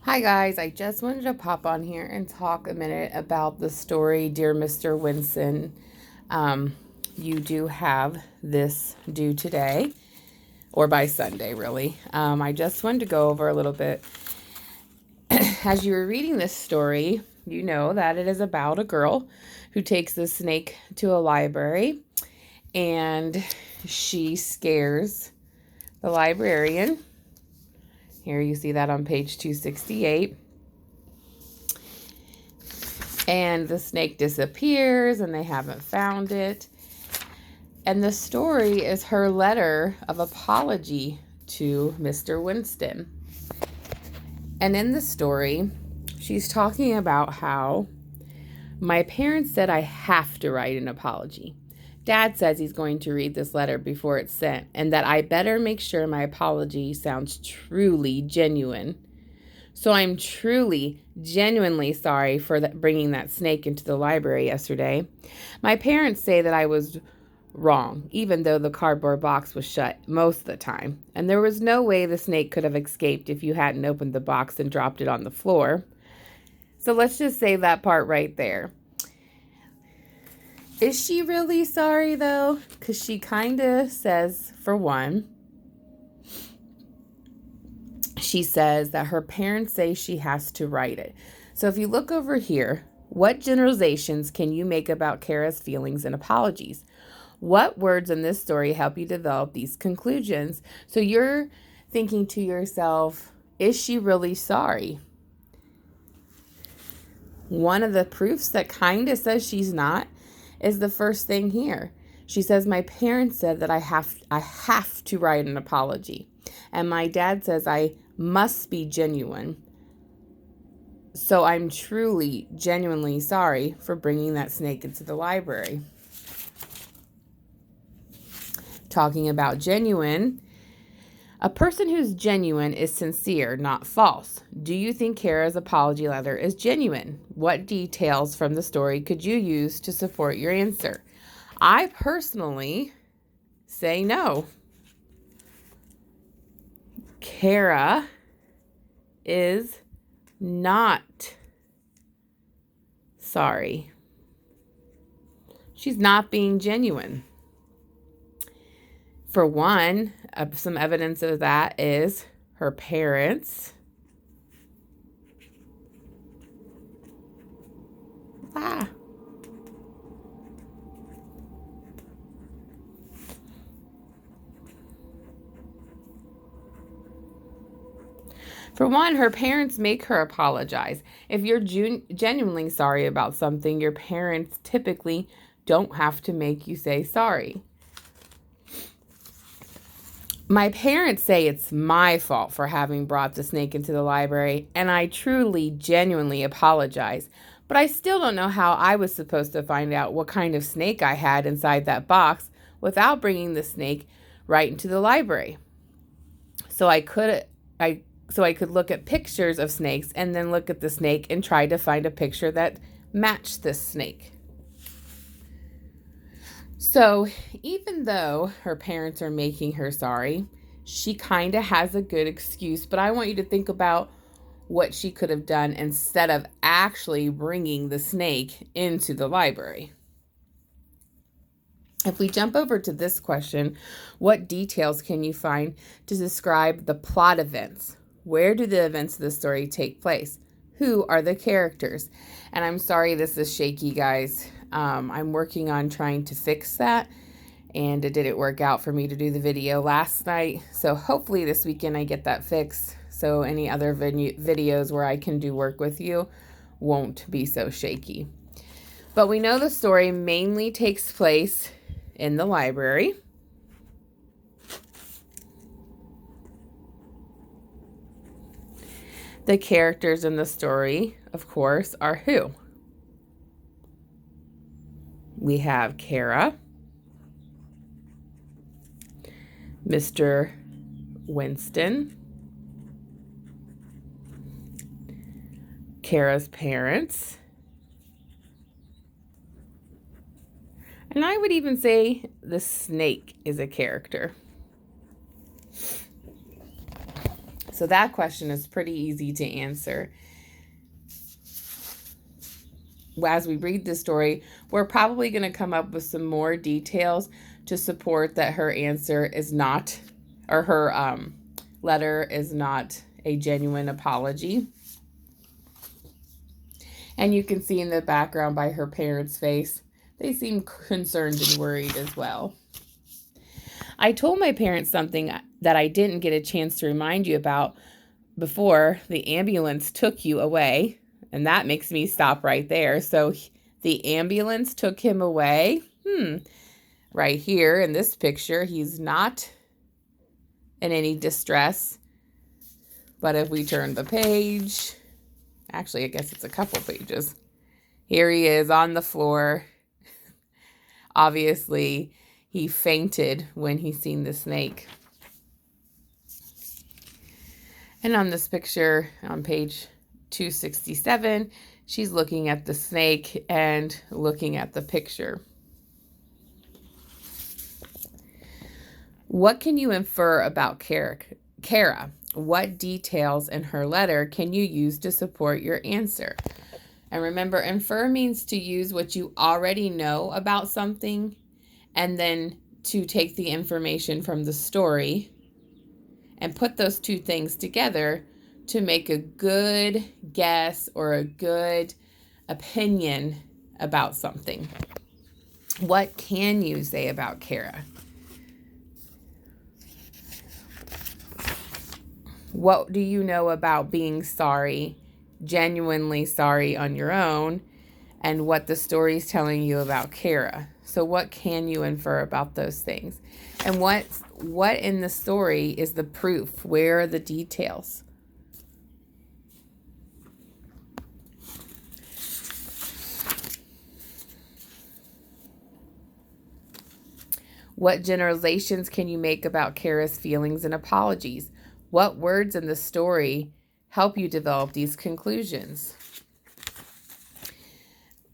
Hi guys, I just wanted to pop on here and talk a minute about the story, Dear Mr. Winston. You do have this due today, or by Sunday, really. I just wanted to go over a little bit. As you were reading this story, you know that it is about a girl who takes the snake to a library and she scares the librarian. Here you see that on page 268. And the snake disappears and they haven't found it. And the story is her letter of apology to Mr. Winston. And in the story, she's talking about how my parents said I have to write an apology. Dad says he's going to read this letter before it's sent, and that I better make sure my apology sounds truly genuine. So I'm truly, genuinely sorry for bringing that snake into the library yesterday. My parents say that I was wrong, even though the cardboard box was shut most of the time. And there was no way the snake could have escaped if you hadn't opened the box and dropped it on the floor. So let's just say that part right there. Is she really sorry, though? Because she kind of says, for one, she says that her parents say she has to write it. So if you look over here, what generalizations can you make about Kara's feelings and apologies? What words in this story help you develop these conclusions? So you're thinking to yourself, is she really sorry? One of the proofs that kind of says she's not is the first thing here. She says, my parents said that I have to write an apology. And my dad says I must be genuine. So I'm truly, genuinely sorry for bringing that snake into the library. Talking about genuine, a person who's genuine is sincere, not false. Do you think Kara's apology letter is genuine? What details from the story could you use to support your answer? I personally say no. Kara is not sorry. She's not being genuine. For one, some evidence of that is her parents. For one, her parents make her apologize. If you're genuinely sorry about something, your parents typically don't have to make you say sorry. My parents say it's my fault for having brought the snake into the library, and I truly, genuinely apologize. But I still don't know how I was supposed to find out what kind of snake I had inside that box without bringing the snake right into the library. So I could look at pictures of snakes and then look at the snake and try to find a picture that matched this snake. So even though her parents are making her sorry, she kind of has a good excuse, but I want you to think about what she could have done instead of actually bringing the snake into the library. If we jump over to this question, what details can you find to describe the plot events? Where do the events of the story take place? Who are the characters? And I'm sorry this is shaky, guys. I'm working on trying to fix that, and it didn't work out for me to do the video last night. So hopefully this weekend I get that fixed, so any other videos where I can do work with you won't be so shaky. But we know the story mainly takes place in the library. The characters in the story, of course, are who? We have Kara, Mr. Winston, Kara's parents, and I would even say the snake is a character. So that question is pretty easy to answer. As we read the story, we're probably going to come up with some more details to support that her answer is not, or her letter is not a genuine apology. And you can see in the background by her parents' face, they seem concerned and worried as well. I told my parents something that I didn't get a chance to remind you about before. The ambulance took you away, and that makes me stop right there. So the ambulance took him away. Right here in this picture, he's not in any distress. But if we turn the page, actually, I guess it's a couple pages. Here he is on the floor. Obviously, he fainted when he seen the snake. And on this picture, on page 267, she's looking at the snake and looking at the picture. What can you infer about Kara? What details in her letter can you use to support your answer? And remember, infer means to use what you already know about something and then to take the information from the story and put those two things together to make a good guess or a good opinion about something. What can you say about Kara? What do you know about being sorry, genuinely sorry on your own, and what the story is telling you about Kara? So what can you infer about those things? And what in the story is the proof? Where are the details? What generalizations can you make about Kara's feelings and apologies? What words in the story help you develop these conclusions?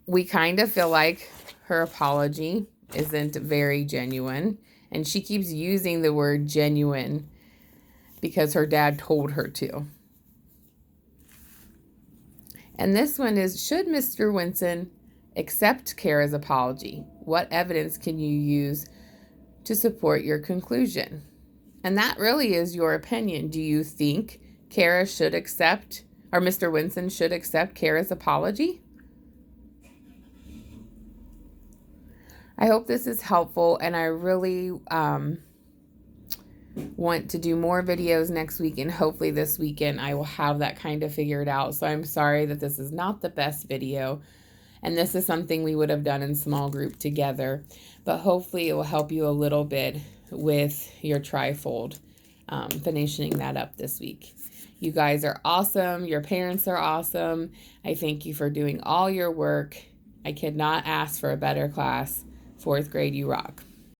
We kind of feel like her apology isn't very genuine, and she keeps using the word genuine because her dad told her to. And this one is, should Mr. Winston accept Kara's apology? What evidence can you use to support your conclusion? And that really is your opinion. Do you think Kara should accept, or Mr. Winston should accept Kara's apology? I hope this is helpful, and I really want to do more videos next week, and hopefully this weekend I will have that kind of figured out. So I'm sorry that this is not the best video, and this is something we would have done in small group together, but hopefully it will help you a little bit with your trifold, finishing that up this week. You guys are awesome. Your parents are awesome. I thank you for doing all your work. I could not ask for a better class. 4th grade, you rock.